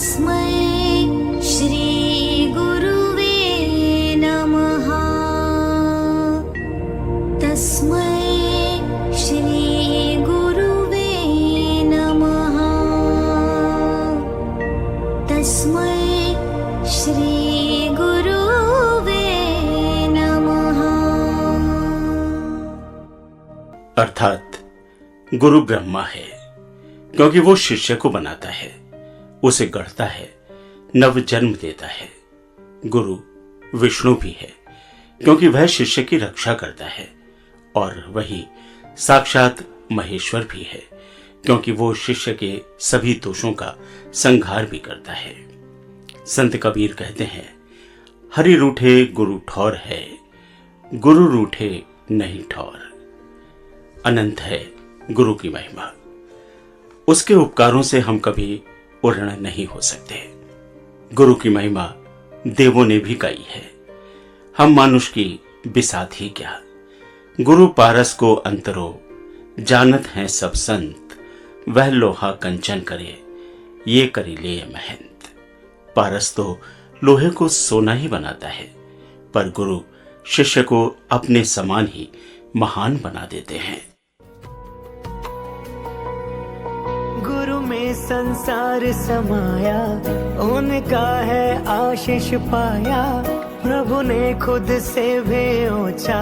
तस्मै श्री गुरुवे नमः। तस्मै श्री गुरुवे नमः। तस्मै श्री गुरुवे नमः। अर्थात गुरु ब्रह्मा है, क्योंकि वो शिष्य को बनाता है, उसे गढ़ता है, नव जन्म देता है। गुरु विष्णु भी है, क्योंकि वह शिष्य की रक्षा करता है, और वही साक्षात महेश्वर भी है, क्योंकि वो शिष्य के सभी दोषों का संहार भी करता है। संत कबीर कहते हैं, हरि रूठे गुरु ठौर है, गुरु रूठे नहीं ठौर। अनंत है गुरु की महिमा, उसके उपकारों से हम कभी उर्ण नहीं हो सकते। गुरु की महिमा देवों ने भी गाई है, हम मानुष की बिसात ही क्या। गुरु पारस को अंतरो, जानत हैं सब संत, वह लोहा कंचन करे, ये करी ले महंत। पारस तो लोहे को सोना ही बनाता है, पर गुरु शिष्य को अपने समान ही महान बना देते हैं। गुरु में संसार समाया, उनका है आशीष पाया। प्रभु ने खुद से भी ऊंचा,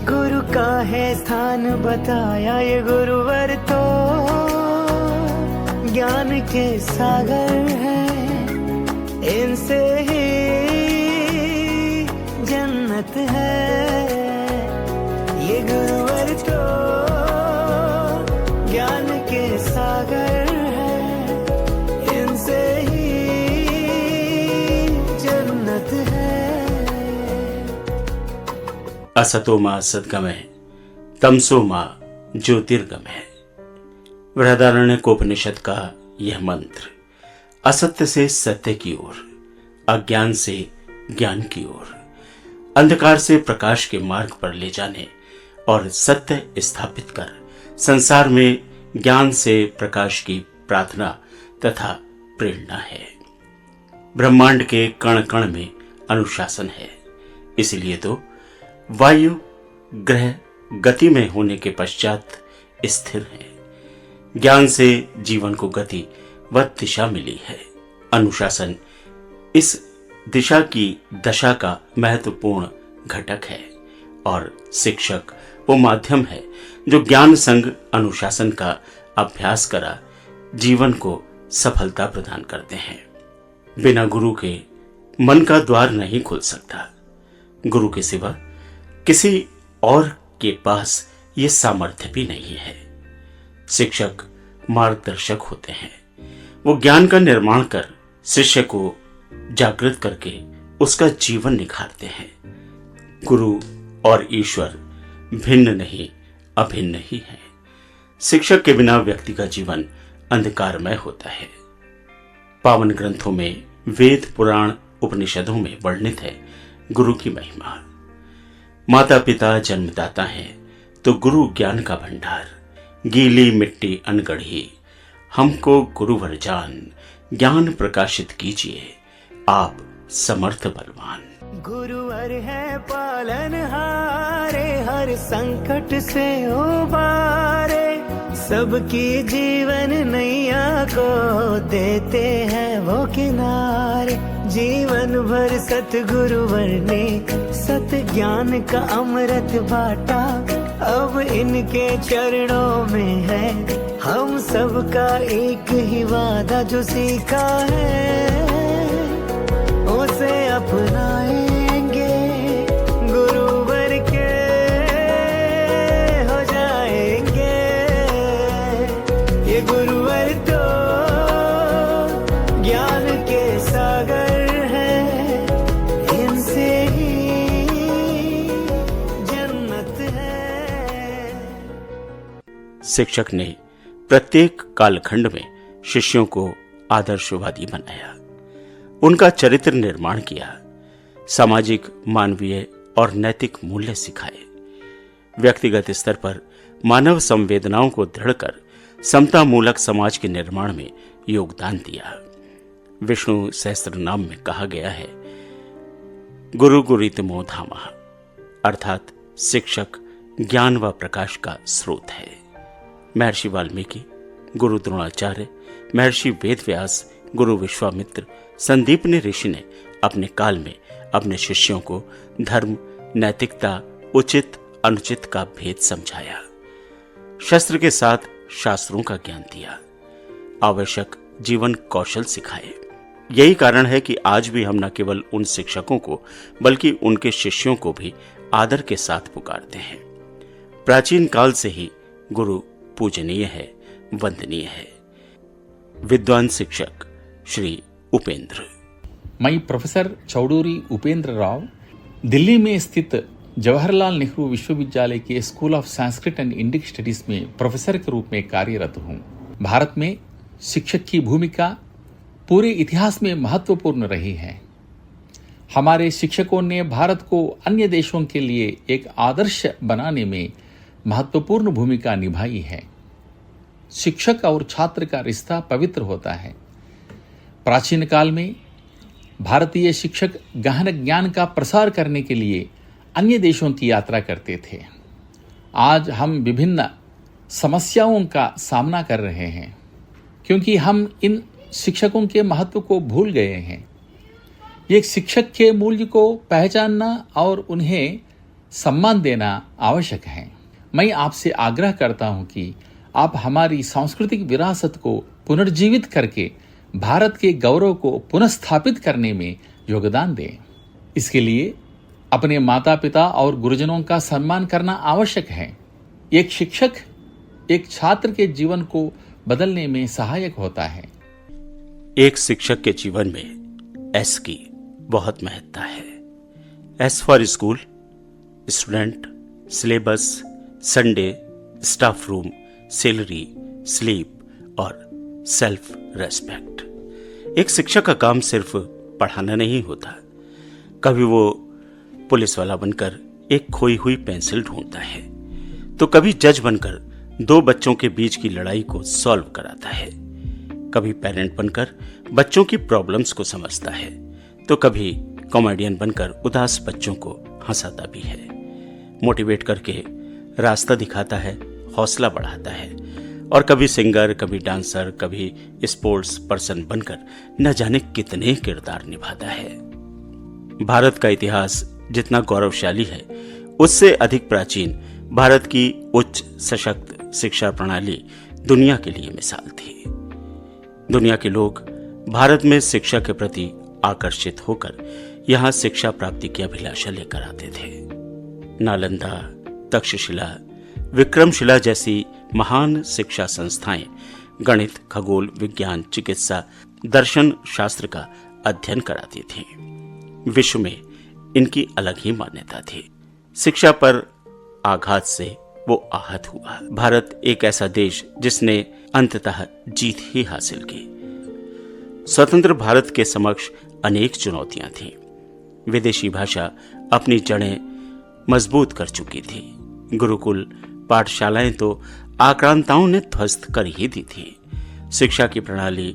गुरु का है स्थान बताया। ये गुरुवर तो ज्ञान के सागर है, इनसे ही जन्नत है। ये गुरुवर तो ज्ञान के सागर है, इनसे ही जन्नत है। असतो मा सद्गमय, तमसो मा ज्योतिर्गमय। बृहदारण्यकोपनिषद का यह मंत्र असत्य से सत्य की ओर, अज्ञान से ज्ञान की ओर, अंधकार से प्रकाश के मार्ग पर ले जाने और सत्य स्थापित कर संसार में ज्ञान से प्रकाश की प्रार्थना तथा प्रेरणा है। ब्रह्मांड के कण कण में अनुशासन है, इसलिए तो वायु ग्रह गति में होने के पश्चात स्थिर है। ज्ञान से जीवन को गति व दिशा मिली है। अनुशासन इस दिशा की दशा का महत्वपूर्ण घटक है, और शिक्षक वो माध्यम है जो ज्ञान संग अनुशासन का अभ्यास करा जीवन को सफलता प्रदान करते हैं। बिना गुरु के मन का द्वार नहीं खुल सकता। गुरु के सिवा किसी और के पास ये सामर्थ्य भी नहीं है। शिक्षक मार्गदर्शक होते हैं, वो ज्ञान का निर्माण कर शिष्य को जागृत करके उसका जीवन निखारते हैं। गुरु और ईश्वर भिन्न नहीं, अभिन्न ही है। शिक्षक के बिना व्यक्ति का जीवन अंधकारमय होता है। पावन ग्रंथों में, वेद पुराण उपनिषदों में वर्णित है गुरु की महिमा। माता पिता जन्मदाता है, तो गुरु ज्ञान का भंडार। गीली मिट्टी अनगढ़ी, हमको गुरुवर जान, ज्ञान प्रकाशित कीजिए, आप समर्थ बलवान। गुरुवर है पालनहारे, हर संकट से उबारे। सबकी जीवन नैया को देते हैं वो किनारे। जीवन भर सतगुरुवर ने सत ज्ञान का अमृत बांटा। अब इनके चरणों में है हम सबका एक ही वादा, जो सीखा है उसे अपनाएंगे। गुरुवर के हो जाएंगे। ये गुरुवर तो ज्ञान के सागर है, इनसे ही जन्नत है। शिक्षक ने प्रत्येक कालखंड में शिष्यों को आदर्शवादी बनाया, उनका चरित्र निर्माण किया, सामाजिक, मानवीय और नैतिक मूल्य सिखाए। व्यक्तिगत स्तर पर मानव संवेदनाओं को दृढ़ कर समता मूलक समाज के निर्माण में योगदान दिया। विष्णु सहस्त्र नाम में कहा गया है, गुरु गुरुतमो धामः, अर्थात शिक्षक ज्ञान व प्रकाश का स्रोत है। महर्षि वाल्मीकि, गुरु द्रोणाचार्य, महर्षि वेदव्यास, गुरु विश्वामित्र, संदीपनी ऋषि ने अपने काल में अपने शिष्यों को धर्म, नैतिकता, उचित अनुचित का भेद समझाया, शस्त्र के साथ शास्त्रों का ज्ञान दिया, आवश्यक जीवन कौशल सिखाए। यही कारण है कि आज भी हम न केवल उन शिक्षकों को बल्कि उनके शिष्यों को भी आदर के साथ पुकारते हैं। प्राचीन काल से ही गुरु पूजनीय है, वंदनीय है। विद्वान शिक्षक श्री उपेंद्र। मैं प्रोफेसर चौडूरी उपेंद्र राव दिल्ली में स्थित जवाहरलाल नेहरू विश्वविद्यालय के school of Sanskrit and Indian studies में प्रोफेसर के रूप में कार्यरत हूँ। भारत में शिक्षक की भूमिका पूरे इतिहास में महत्वपूर्ण रही है। हमारे शिक्षकों ने भारत को अन्य देशों के लिए एक आदर्श बनाने में महत्वपूर्ण भूमिका निभाई है। शिक्षक और छात्र का रिश्ता पवित्र होता है। प्राचीन काल में भारतीय शिक्षक गहन ज्ञान का प्रसार करने के लिए अन्य देशों की यात्रा करते थे। आज हम विभिन्न समस्याओं का सामना कर रहे हैं क्योंकि हम इन शिक्षकों के महत्व को भूल गए हैं। एक शिक्षक के मूल्य को पहचानना और उन्हें सम्मान देना आवश्यक है। मैं आपसे आग्रह करता हूं कि आप हमारी सांस्कृतिक विरासत को पुनर्जीवित करके भारत के गौरव को पुनर्स्थापित करने में योगदान दें। इसके लिए अपने माता पिता और गुरुजनों का सम्मान करना आवश्यक है। एक शिक्षक एक छात्र के जीवन को बदलने में सहायक होता है। एक शिक्षक के जीवन में एस की बहुत महत्ता है। S for school, student, syllabus, Sunday, staff room, salary, sleep और सेल्फ रेस्पेक्ट। एक शिक्षक का काम सिर्फ पढ़ाना नहीं होता। कभी वो पुलिस वाला बनकर एक खोई हुई पेंसिल ढूंढता है, तो कभी जज बनकर दो बच्चों के बीच की लड़ाई को सॉल्व कराता है, कभी पेरेंट बनकर बच्चों की प्रॉब्लम्स को समझता है, तो कभी कॉमेडियन बनकर उदास बच्चों को हंसाता भी है। मोटिवेट करके रास्ता दिखाता है, हौसला बढ़ाता है, और कभी सिंगर, कभी डांसर, कभी स्पोर्ट्स पर्सन बनकर न जाने कितने किरदार निभाता है। भारत का इतिहास जितना गौरवशाली है, उससे अधिक प्राचीन भारत की उच्च सशक्त शिक्षा प्रणाली दुनिया के लिए मिसाल थी। दुनिया के लोग भारत में शिक्षा के प्रति आकर्षित होकर यहाँ शिक्षा प्राप्ति की अभिलाषा लेकर आते थे। नालंदा, तक्षशिला, विक्रमशिला जैसी महान शिक्षा संस्थाएं गणित, खगोल, विज्ञान, चिकित्सा, दर्शन शास्त्र का अध्ययन कराती थी। विश्व में इनकी अलग ही मान्यता थी। शिक्षा पर आघात से वो आहत हुआ। भारत एक ऐसा देश जिसने अंततः जीत ही हासिल की। स्वतंत्र भारत के समक्ष अनेक चुनौतियां थीं। विदेशी भाषा अपनी जड़ें मजबूत कर चुकी थी। गुरुकुल पाठशालाएं तो आक्रांताओं ने ध्वस्त कर ही दी थी। शिक्षा की प्रणाली,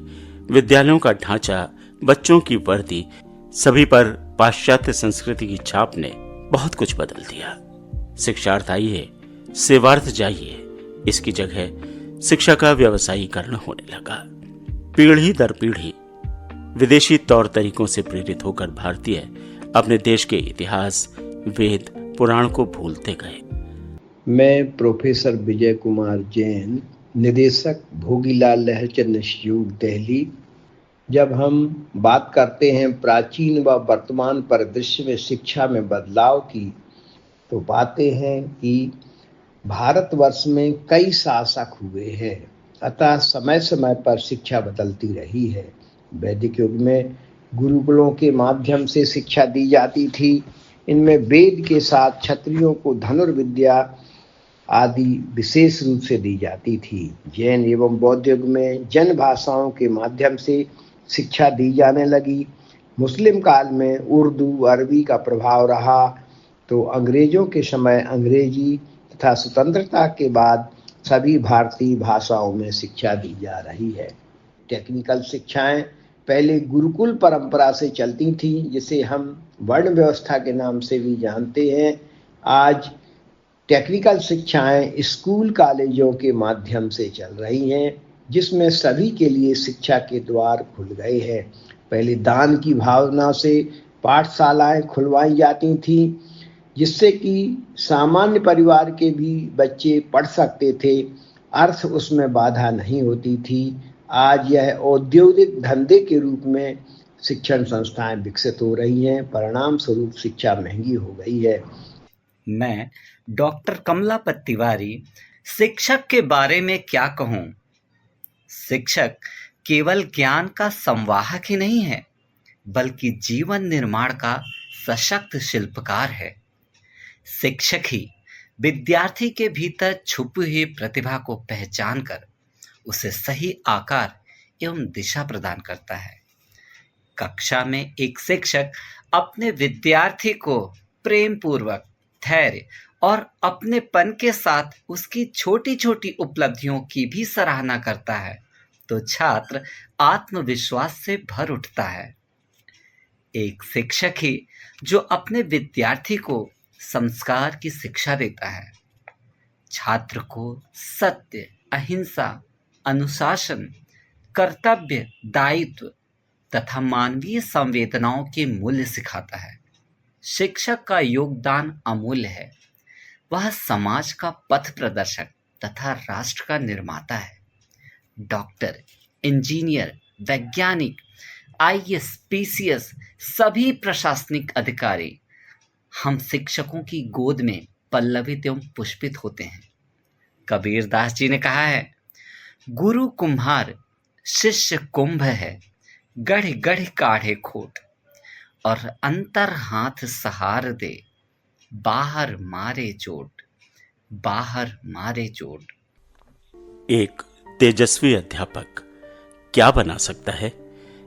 विद्यालयों का ढांचा, बच्चों की वर्दी, सभी पर पाश्चात्य संस्कृति की छाप ने बहुत कुछ बदल दिया। शिक्षार्थ आइए, सेवार्थ जाइए, इसकी जगह शिक्षा का व्यवसायीकरण होने लगा। पीढ़ी दर पीढ़ी विदेशी तौर तरीकों से प्रेरित होकर भारतीय अपने देश के इतिहास, वेद, पुराण को भूलते गए। मैं प्रोफेसर विजय कुमार जैन, निदेशक भोगीलाल लहरचंद इंस्टीट्यूट, दिल्ली। जब हम बात करते हैं प्राचीन व वर्तमान परिदृश्य में शिक्षा में बदलाव की, तो पाते हैं कि भारतवर्ष में कई शासक हुए हैं, अतः समय समय पर शिक्षा बदलती रही है। वैदिक युग में गुरुकुलों के माध्यम से शिक्षा दी जाती थी। इनमें वेद के साथ क्षत्रियों को धनुर्विद्या आदि विशेष रूप से दी जाती थी। जैन एवं बौद्ध युग में जन भाषाओं के माध्यम से शिक्षा दी जाने लगी। मुस्लिम काल में उर्दू, अरबी का प्रभाव रहा, तो अंग्रेजों के समय अंग्रेजी तथा स्वतंत्रता के बाद सभी भारतीय भाषाओं में शिक्षा दी जा रही है। टेक्निकल शिक्षाएं पहले गुरुकुल परंपरा से चलती थी, जिसे हम वर्ण व्यवस्था के नाम से भी जानते हैं। आज टेक्निकल शिक्षाएं स्कूल कॉलेजों के माध्यम से चल रही हैं, जिसमें सभी के लिए शिक्षा के द्वार खुल गए हैं। पहले दान की भावना से पाठशालाएं खुलवाई जाती थी, जिससे कि सामान्य परिवार के भी बच्चे पढ़ सकते थे, अर्थ उसमें बाधा नहीं होती थी। आज यह औद्योगिक धंधे के रूप में शिक्षण संस्थाएं विकसित हो रही हैं, परिणाम स्वरूप शिक्षा महंगी हो गई है। मैं डॉक्टर कमलापत तिवारी शिक्षक के बारे में क्या कहूँ। शिक्षक केवल ज्ञान का संवाहक ही नहीं है, बल्कि जीवन निर्माण का सशक्त शिल्पकार है। शिक्षक ही विद्यार्थी के भीतर छुपी हुई प्रतिभा को पहचान कर उसे सही आकार एवं दिशा प्रदान करता है। कक्षा में एक शिक्षक अपने विद्यार्थी को प्रेम पूर्वक, धैर्य और अपनेपन के साथ उसकी छोटी छोटी उपलब्धियों की भी सराहना करता है तो छात्र आत्मविश्वास से भर उठता है। एक शिक्षक ही जो अपने विद्यार्थी को संस्कार की शिक्षा देता है, छात्र को सत्य, अहिंसा, अनुशासन, कर्तव्य, दायित्व तथा मानवीय संवेदनाओं के मूल्य सिखाता है। शिक्षक का योगदान अमूल्य है। वह समाज का पथ प्रदर्शक तथा राष्ट्र का निर्माता है। डॉक्टर, इंजीनियर, वैज्ञानिक, आईएएस, पीसीएस, सभी प्रशासनिक अधिकारी हम शिक्षकों की गोद में पल्लवित एवं पुष्पित होते हैं। कबीरदास जी ने कहा है, गुरु कुम्हार शिष्य कुंभ है, गढ़ गढ़ काढ़े खोट, और अंतर हाथ सहार दे, बाहर मारे चोट, बाहर मारे चोट। एक तेजस्वी अध्यापक क्या बना सकता है,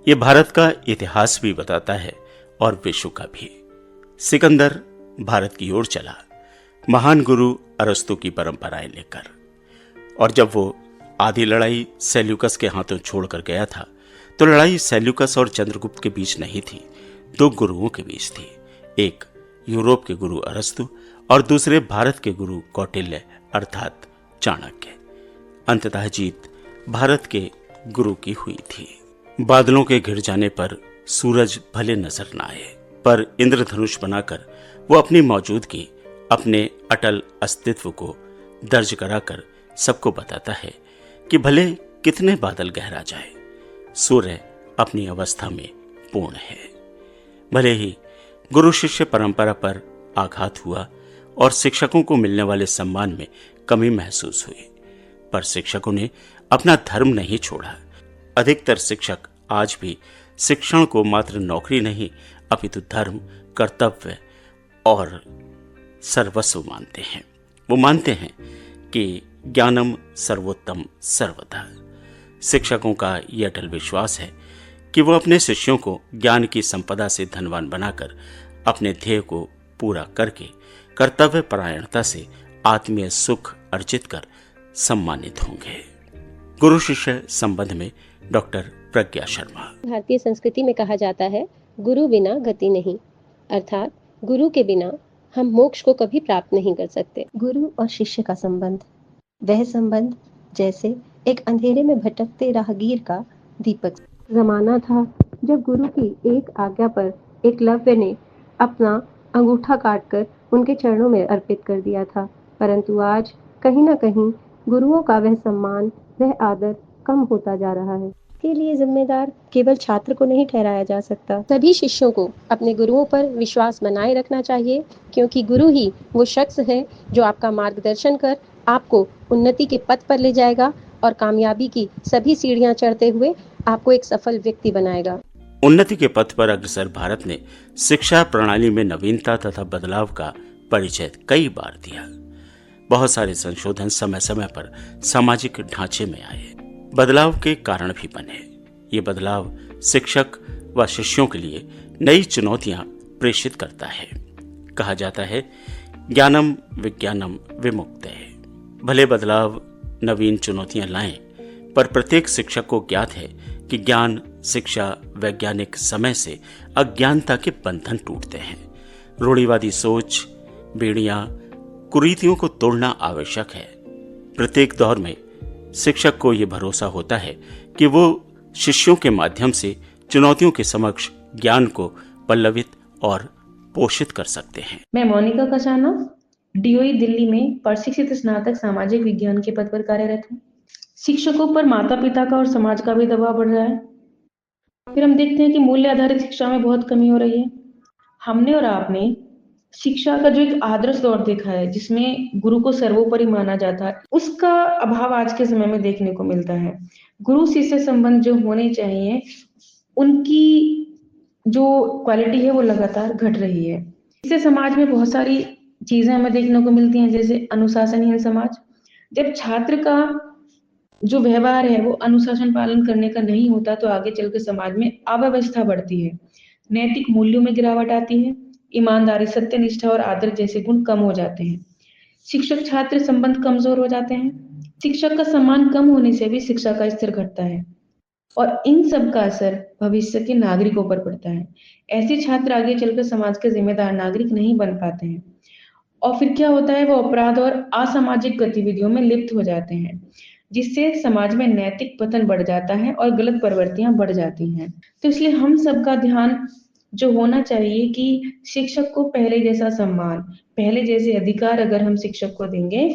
ये भारत का इतिहास भी बताता है और विश्व का भी। सिकंदर भारत की ओर चला, महान गुरु अरस्तु की परंपराएं लेकर, और जब वो आधी लड़ाई सेल्यूकस के हाथों छोड़कर गया था तो लड़ाई सेल्यूकस और चंद्रगुप्त के बीच नहीं थी, दो गुरुओं के बीच थी। एक यूरोप के गुरु अरस्तु और दूसरे भारत के गुरु कौटिल्य अर्थात चाणक्य। अंततः जीत भारत के गुरु की हुई थी। बादलों के घिर जाने पर सूरज भले नजर न आए, पर इंद्रधनुष बनाकर वो अपनी मौजूदगी, अपने अटल अस्तित्व को दर्ज कराकर सबको बताता है कि भले कितने बादल गहरा जाए, सूर्य अपनी अवस्था में पूर्ण है। भले ही गुरु शिष्य परंपरा पर आघात हुआ और शिक्षकों को मिलने वाले सम्मान में कमी महसूस हुई, पर शिक्षकों ने अपना धर्म नहीं छोड़ा। अधिकतर शिक्षक आज भी शिक्षण को मात्र नौकरी नहीं अपितु धर्म, कर्तव्य और सर्वस्व मानते हैं। वो मानते हैं कि ज्ञानम सर्वोत्तम सर्वथा। शिक्षकों का यह अटल विश्वास है कि वो अपने शिष्यों को ज्ञान की संपदा से धनवान बनाकर अपने ध्येय को पूरा करके कर्तव्य परायणता से आत्मीय सुख अर्जित कर सम्मानित होंगे। गुरु शिष्य संबंध में डॉक्टर प्रज्ञा शर्मा। भारतीय संस्कृति में कहा जाता है, गुरु बिना गति नहीं, अर्थात गुरु के बिना हम मोक्ष को कभी प्राप्त नहीं कर सकते। गुरु और शिष्य का संबंध, वह संबंध जैसे एक अंधेरे में भटकते राहगीर का दीपक। जमाना था जब गुरु की एक आज्ञा पर एकलव्य ने अपना अंगूठा काटकर उनके चरणों में अर्पित कर दिया था, परंतु आज कहीं ना कहीं गुरुओं का वह सम्मान, वह आदर कम होता जा रहा है। के लिए जिम्मेदार केवल छात्र को नहीं ठहराया जा सकता, सभी शिष्यों को अपने गुरुओं पर विश्वास बनाए रखना चाहिए, क्योंकि गुरु ही वो शख्स है जो आपका मार्गदर्शन कर आपको उन्नति के पथ पर ले जाएगा और कामयाबी की सभी सीढ़ियां चढ़ते हुए आपको एक सफल व्यक्ति बनाएगा। उन्नति के पथ पर अग्रसर भारत ने शिक्षा प्रणाली में नवीनता तथा बदलाव का परिचय कई बार दिया। बहुत सारे संशोधन समय समय पर सामाजिक ढांचे में आए, बदलाव के कारण भी बने। ये बदलाव शिक्षक व शिष्यों के लिए नई चुनौतियां प्रेषित करता है। कहा जाता है, ज्ञानम विज्ञानम विमुक्तये। भले बदलाव नवीन चुनौतियां लाएं, पर प्रत्येक शिक्षक को ज्ञात है कि ज्ञान शिक्षा वैज्ञानिक समय से अज्ञानता के बंधन टूटते हैं। रूढ़िवादी सोच, बेड़ियां, कुरीतियों को तोड़ना आवश्यक है। प्रत्येक दौर में शिक्षक को यह भरोसा होता है कि वो शिष्यों के माध्यम से चुनौतियों के समक्ष ज्ञान को पल्लवित और पोषित कर सकते हैं। मैं मोनिका कसाना डीओई दिल्ली में प्रशिक्षित स्नातक सामाजिक विज्ञान के पद पर कार्यरत हूँ। शिक्षकों पर माता पिता का और समाज का भी दबाव बढ़ रहा है। फिर हम देखते हैं कि मूल्य आधारित शिक्षा में बहुत कमी हो रही है। हमने और आपने शिक्षा का जो एक आदर्श दौर देखा है जिसमें गुरु को सर्वोपरि माना जाता है, उसका अभाव आज के समय में देखने को मिलता है। गुरु शिष्य संबंध जो होने चाहिए उनकी जो क्वालिटी है वो लगातार घट रही है। इससे समाज में बहुत सारी चीजें हमें देखने को मिलती हैं, जैसे अनुशासनहीन समाज। जब छात्र का जो व्यवहार है वो अनुशासन पालन करने का नहीं होता तो आगे चलकर समाज में अव्यवस्था बढ़ती है, नैतिक मूल्यों में गिरावट आती है, ईमानदारी, सत्यनिष्ठा और आदर जैसे गुण कम हो जाते हैं, शिक्षक छात्र संबंध कमजोर हो जाते हैं। शिक्षक का सम्मान कम होने से भी शिक्षा का स्तर घटता है और इन सब का असर भविष्य के नागरिकों पर पड़ता है। ऐसे छात्र आगे चलकर समाज के जिम्मेदार नागरिक नहीं बन पाते हैं और फिर क्या होता है, वो अपराध और असामाजिक गतिविधियों में लिप्त हो जाते हैं, जिससे समाज में नैतिक पतन बढ़ जाता है और गलत प्रवृत्तियां बढ़ जाती हैं। तो इसलिए हम सबका ध्यान जो होना चाहिए कि शिक्षक को पहले जैसा सम्मान, पहले जैसे अधिकार अगर हम शिक्षक को देंगे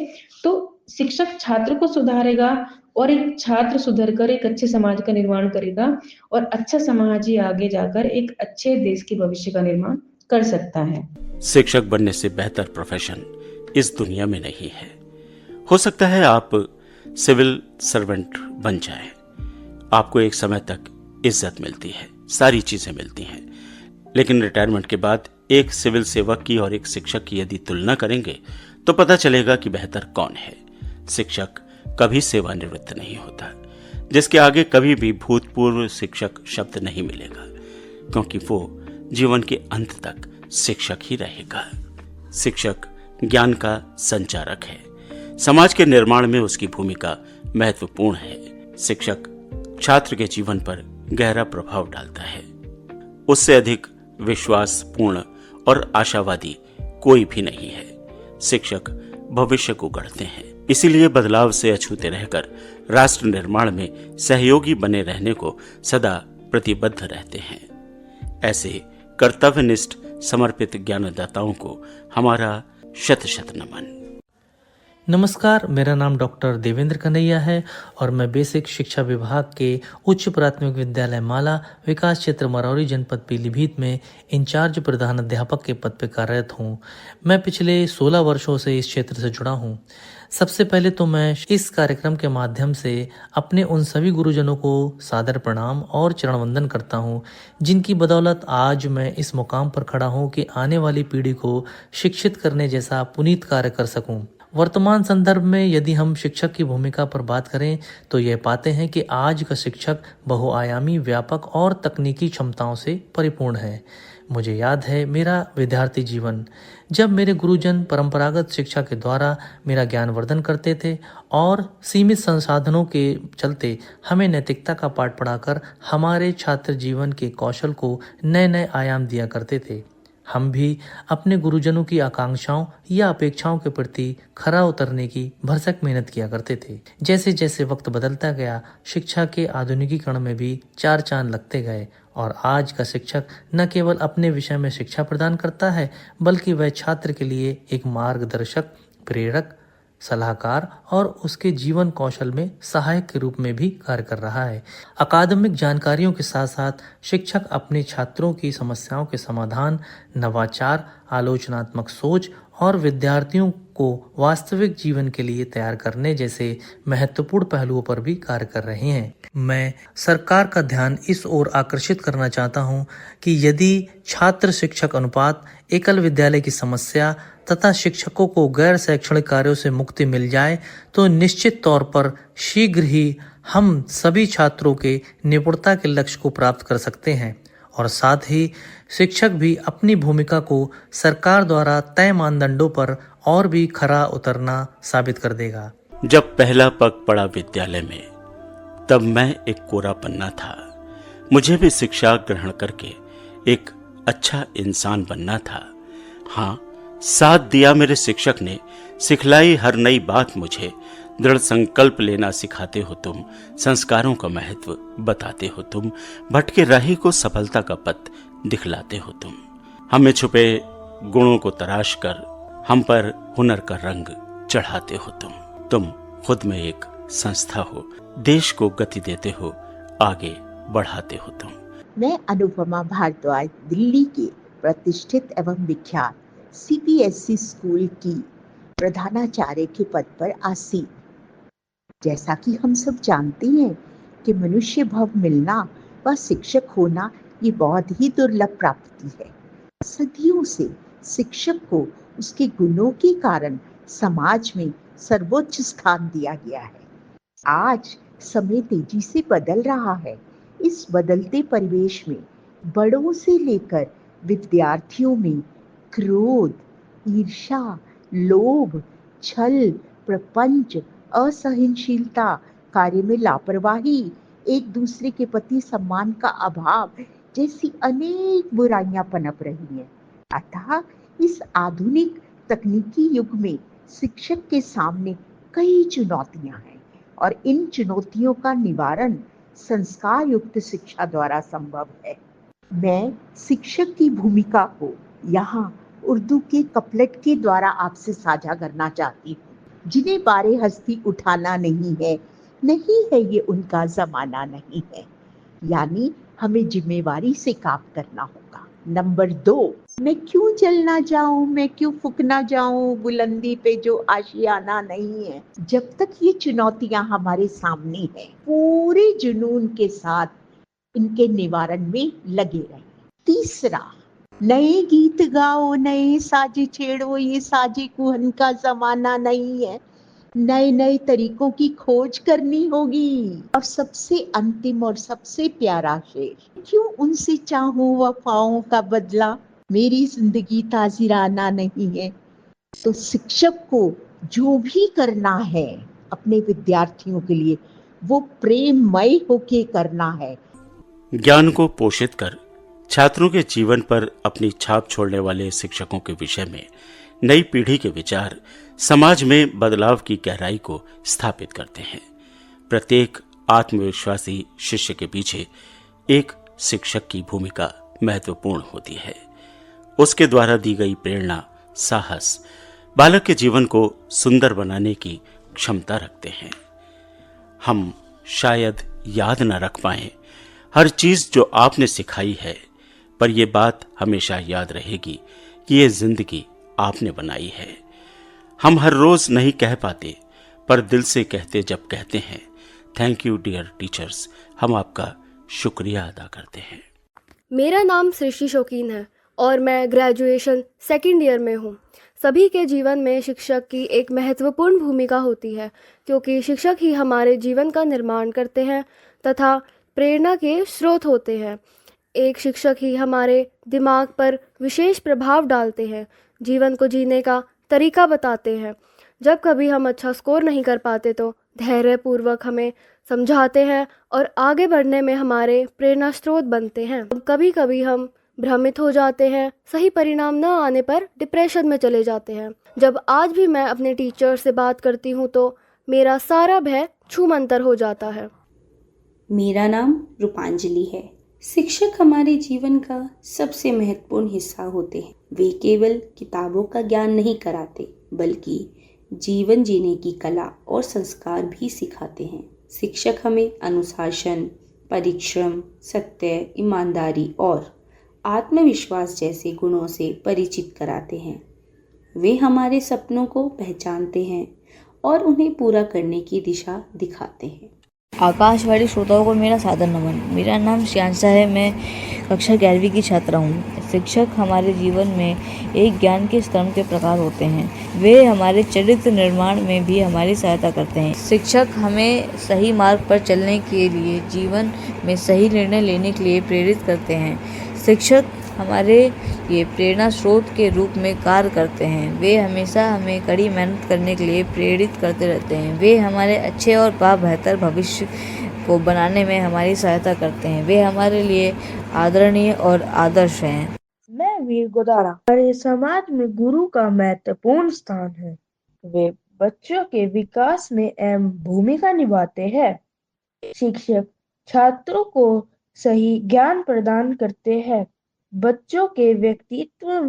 तो शिक्षक छात्र को सुधारेगा और एक छात्र सुधर कर एक अच्छे समाज का निर्माण करेगा और अच्छा समाज ही आगे जाकर एक अच्छे देश के भविष्य का निर्माण कर सकता है। शिक्षक बनने से बेहतर प्रोफेशन इस दुनिया में नहीं है। हो सकता है आप सिविल सर्वेंट बन जाए, आपको एक समय तक इज्जत मिलती है, सारी चीजें मिलती हैं, लेकिन रिटायरमेंट के बाद एक सिविल सेवक की और एक शिक्षक की यदि तुलना करेंगे तो पता चलेगा कि बेहतर कौन है। शिक्षक कभी सेवानिवृत्त नहीं होता, जिसके आगे कभी भी भूतपूर्व शिक्षक शब्द नहीं मिलेगा, क्योंकि वो जीवन के अंत तक शिक्षक ही रहेगा। शिक्षक ज्ञान का संचारक है, समाज के निर्माण में उसकी भूमिका महत्वपूर्ण है। शिक्षक छात्र के जीवन पर गहरा प्रभाव डालता है। उससे अधिक विश्वासपूर्ण और आशावादी कोई भी नहीं है। शिक्षक भविष्य को गढ़ते हैं, इसीलिए बदलाव से अछूते रहकर राष्ट्र निर्माण में सहयोगी बने रहने को सदा प्रतिबद्ध रहते हैं। ऐसे कर्तव्यनिष्ठ समर्पित ज्ञानदाताओं को हमारा शत शत नमन। नमस्कार, मेरा नाम डॉक्टर देवेंद्र कन्हैया है और मैं बेसिक शिक्षा विभाग के उच्च प्राथमिक विद्यालय माला विकास क्षेत्र मरौरी जनपद पीलीभीत में इंचार्ज प्रधान अध्यापक के पद पर कार्यरत हूँ। मैं पिछले 16 वर्षों से इस क्षेत्र से जुड़ा हूँ। सबसे पहले तो मैं इस कार्यक्रम के माध्यम से अपने उन सभी गुरुजनों को सादर प्रणाम और चरण वंदन करता हूँ, जिनकी बदौलत आज मैं इस मुकाम पर खड़ा हूँ कि आने वाली पीढ़ी को शिक्षित करने जैसा पुनीत कार्य कर सकूँ। वर्तमान संदर्भ में यदि हम शिक्षक की भूमिका पर बात करें तो यह पाते हैं कि आज का शिक्षक बहुआयामी, व्यापक और तकनीकी क्षमताओं से परिपूर्ण है। मुझे याद है मेरा विद्यार्थी जीवन, जब मेरे गुरुजन परंपरागत शिक्षा के द्वारा मेरा ज्ञानवर्धन करते थे और सीमित संसाधनों के चलते हमें नैतिकता का पाठ पढ़ाकर हमारे छात्र जीवन के कौशल को नए नए आयाम दिया करते थे। हम भी अपने गुरुजनों की आकांक्षाओं या अपेक्षाओं के प्रति खरा उतरने की भरसक मेहनत किया करते थे। जैसे जैसे वक्त बदलता गया, शिक्षा के आधुनिकीकरण में भी चार चांद लगते गए और आज का शिक्षक न केवल अपने विषय में शिक्षा प्रदान करता है, बल्कि वह छात्र के लिए एक मार्गदर्शक, प्रेरक, सलाहकार और उसके जीवन कौशल में सहायक के रूप में भी कार्य कर रहा है। अकादमिक जानकारियों के साथ साथ शिक्षक अपने छात्रों की समस्याओं के समाधान, नवाचार, आलोचनात्मक सोच और विद्यार्थियों को वास्तविक जीवन के लिए तैयार करने जैसे महत्वपूर्ण पहलुओं पर भी कार्य कर रहे हैं। मैं सरकार का ध्यान इस ओर आकर्षित करना चाहता हूं कि यदि छात्र शिक्षक अनुपात, एकल विद्यालय की समस्या तथा शिक्षकों को गैर शैक्षणिक कार्यों से मुक्ति मिल जाए तो निश्चित तौर पर शीघ्र ही हम सभी छात्रों के निपुणता के लक्ष्य को प्राप्त कर सकते हैं और साथ ही शिक्षक भी अपनी भूमिका को सरकार द्वारा तय मानदंडों पर और भी खरा उतरना साबित कर देगा। जब पहला पग पड़ा विद्यालय में, तब मैं एक कोरा पन्ना था। मुझे भी शिक्षा ग्रहण करके एक अच्छा इंसान बनना था। हाँ, साथ दिया मेरे शिक्षक ने, सिखलाई हर नई बात मुझे। दृढ़ संकल्प लेना सिखाते हो तुम, संस्कारों का महत्व बताते हो तुम, भटके राही को सफलता का पथ दिखलाते हो तुम। हमें छुपे गुणों को तराश कर हम पर हुनर का रंग चढ़ाते हो तुम खुद में एक संस्था हो, देश को गति देते हो, आगे बढ़ाते हो तुम। मैं अनुपमा भारद्वाज दिल्ली के प्रतिष्ठित एवं विख्यात CBSE स्कूल की प्रधानाचार्य के पद पर आसीन। जैसा कि हम सब जानते हैं कि मनुष्य भव मिलना व शिक्षक होना ये बहुत ही दुर्लभ प्राप्ति है। सदियों से शिक्षक को उसके गुणों के कारण समाज में सर्वोच्च स्थान दिया गया है। आज समय तेजी से बदल रहा है। इस बदलते परिवेश में बड़ों से लेकर विद्यार्थियों में क्रोध, ईर्ष्या, लोभ, छल, प्रपंच, असहनशीलता, कार्य में लापरवाही, एक दूसरे के प्रति सम्मान का अभाव जैसी अनेक बुराइयां पनप रही हैं। अतः इस आधुनिक तकनीकी युग में शिक्षक के सामने कई चुनौतियां हैं और इन चुनौतियों का निवारण संस्कार युक्त शिक्षा द्वारा संभव है। मैं शिक्षक की भूमिका को यहाँ उर्दू के कपलेट के द्वारा आपसे साझा करना चाहती हूँ। जिन्हें बारे हस्ती उठाना नहीं है ये उनका जमाना नहीं है। यानी हमें जिम्मेवारी से काम करना होगा। नंबर 2, मैं क्यों चलना जाऊं, मैं क्यों फुकना जाऊं बुलंदी पे जो आशियाना नहीं है। जब तक ये चुनौतियां हमारे सामने हैं, पूरे जुनून के साथ इनके निवारण में लगे रहें। तीसरा, नए गीत गाओ, नए साजे छेड़ो, ये साजे कुहन का जमाना नहीं है। नए नए तरीकों की खोज करनी होगी। और सबसे अंतिम और सबसे प्यारा शेर, क्यों उनसे चाहूं वफाओं का बदला, मेरी जिंदगी ताजिराना नहीं है। तो शिक्षक को जो भी करना है अपने विद्यार्थियों के लिए, वो प्रेममय होके करना है। ज्ञान को पोषित कर छात्रों के जीवन पर अपनी छाप छोड़ने वाले शिक्षकों के विषय में नई पीढ़ी के विचार समाज में बदलाव की गहराई को स्थापित करते हैं। प्रत्येक आत्मविश्वासी शिष्य के पीछे एक शिक्षक की भूमिका महत्वपूर्ण होती है। उसके द्वारा दी गई प्रेरणा, साहस बालक के जीवन को सुंदर बनाने की क्षमता रखते हैं। हम शायद याद न रख पाएं हर चीज जो आपने सिखाई है, पर यह बात हमेशा याद रहेगी कि ये जिंदगी आपने बनाई है। हम हर रोज नहीं कह पाते, पर दिल से कहते जब कहते हैं थैंक यू डियर टीचर्स, हम आपका शुक्रिया अदा करते हैं। मेरा नाम सृष्टि शौकीन है और मैं ग्रेजुएशन सेकंड ईयर में हूँ। सभी के जीवन में शिक्षक की एक महत्वपूर्ण भूमिका होती है, क्योंकि शिक्षक ही हमारे जीवन का निर्माण करते हैं तथा प्रेरणा के स्रोत होते हैं। एक शिक्षक ही हमारे दिमाग पर विशेष प्रभाव डालते हैं, जीवन को जीने का तरीका बताते हैं। जब कभी हम अच्छा स्कोर नहीं कर पाते तो धैर्यपूर्वक हमें समझाते हैं और आगे बढ़ने में हमारे प्रेरणा स्रोत बनते हैं। कभी कभी हम भ्रमित हो जाते हैं, सही परिणाम न आने पर डिप्रेशन में चले जाते हैं। जब आज भी मैं अपने टीचर से बात करती हूँ तो मेरा सारा भय छूमंतर हो जाता है। मेरा नाम रूपांजलि है। शिक्षक हमारे जीवन का सबसे महत्वपूर्ण हिस्सा होते हैं। वे केवल किताबों का ज्ञान नहीं कराते, बल्कि जीवन जीने की कला और संस्कार भी सिखाते हैं। शिक्षक हमें अनुशासन, परिश्रम, सत्य, ईमानदारी और आत्मविश्वास जैसे गुणों से परिचित कराते हैं। वे हमारे सपनों को पहचानते हैं और उन्हें पूरा करने की दिशा दिखाते हैं। आकाशवाणी श्रोताओं को मेरा सादर नमन। मेरा नाम श्यांशा है। मैं कक्षा 11वीं की छात्रा हूँ। शिक्षक हमारे जीवन में एक ज्ञान के स्तंभ के प्रकार होते हैं। वे हमारे चरित्र निर्माण में भी हमारी सहायता करते हैं। शिक्षक हमें सही मार्ग पर चलने के लिए, जीवन में सही निर्णय लेने के लिए प्रेरित करते हैं। शिक्षक हमारे ये प्रेरणा स्रोत के रूप में कार्य करते हैं। वे हमेशा हमें कड़ी मेहनत करने के लिए प्रेरित करते रहते हैं। वे हमारे अच्छे और बेहतर भविष्य को बनाने में हमारी सहायता करते हैं। वे हमारे लिए आदरणीय और आदर्श हैं। मैं वीर गोदारा। हमारे समाज में गुरु का महत्वपूर्ण स्थान है। वे बच्चों के विकास में अहम भूमिका निभाते हैं। शिक्षक छात्रों को सही ज्ञान प्रदान करते हैं। बच्चों के व्यक्तित्व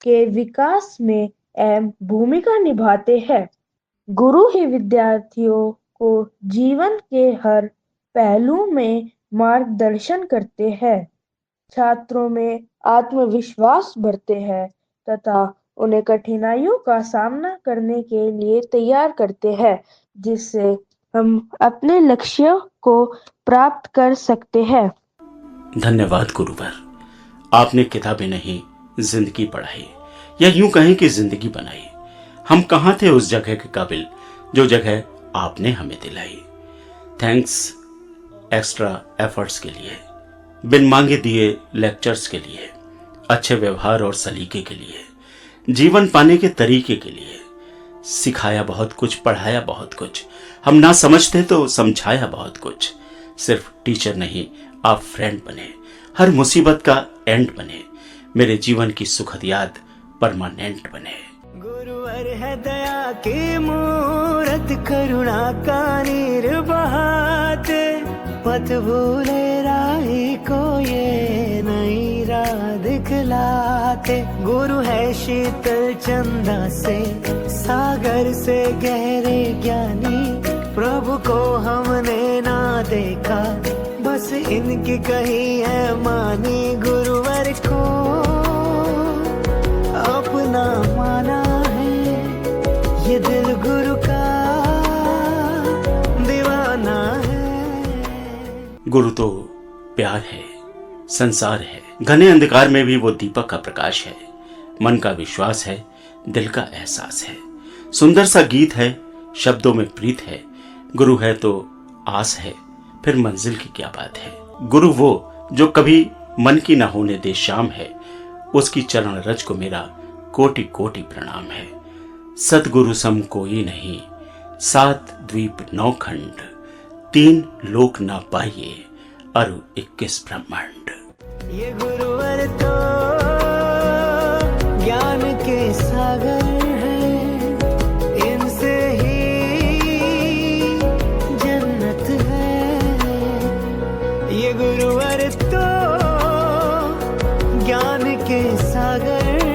के विकास में अहम भूमिका निभाते हैं। गुरु ही विद्यार्थियों को जीवन के हर पहलू में मार्गदर्शन करते हैं, छात्रों में आत्मविश्वास बढ़ते हैं तथा उन्हें कठिनाइयों का सामना करने के लिए तैयार करते हैं, जिससे हम अपने लक्ष्यों को प्राप्त कर सकते हैं। धन्यवाद गुरुवर, आपने किताबें नहीं जिंदगी पढ़ाई, या यूं कहें कि जिंदगी बनाई। हम कहां थे उस जगह के काबिल जो जगह आपने हमें दिलाई। थैंक्स एक्स्ट्रा एफर्ट्स के लिए, बिन मांगे दिए लेक्चर्स के लिए, अच्छे व्यवहार और सलीके के लिए, जीवन पाने के तरीके के लिए। सिखाया बहुत कुछ, पढ़ाया बहुत कुछ, हम ना समझते तो समझाया बहुत कुछ। सिर्फ टीचर नहीं, आप फ्रेंड बने, हर मुसीबत का एंड बने, मेरे जीवन की सुखद याद परमानेंट बने। गुरुवर है दया की मूरत, करुणा का नीर बहाते, पथ भूले राही को ये नई राह दिखलाते। गुरु है शीतल चंदा से, सागर से गहरे ज्ञानी, प्रभु को हमने ना देखा, बस इनकी कही है मानी। गुरुवर को अपना माना है, ये दिल गुरु का दीवाना है। गुरु तो प्यार है, संसार है, घने अंधकार में भी वो दीपक का प्रकाश है। मन का विश्वास है, दिल का एहसास है, सुंदर सा गीत है, शब्दों में प्रीत है। गुरु है तो आस है, फिर मंजिल की क्या बात है। गुरु वो जो कभी मन की ना होने दे शाम है, उसकी चरण रज को मेरा कोटि कोटि प्रणाम है। सतगुरु सम कोई नहीं, 7 द्वीप 9 खंड, 3 लोक ना पाइए, अरु 21 ब्रह्मांड। ये गुरुवर तो ज्ञान के सागर है, इनसे ही जन्नत है। ये गुरुवर तो ज्ञान के सागर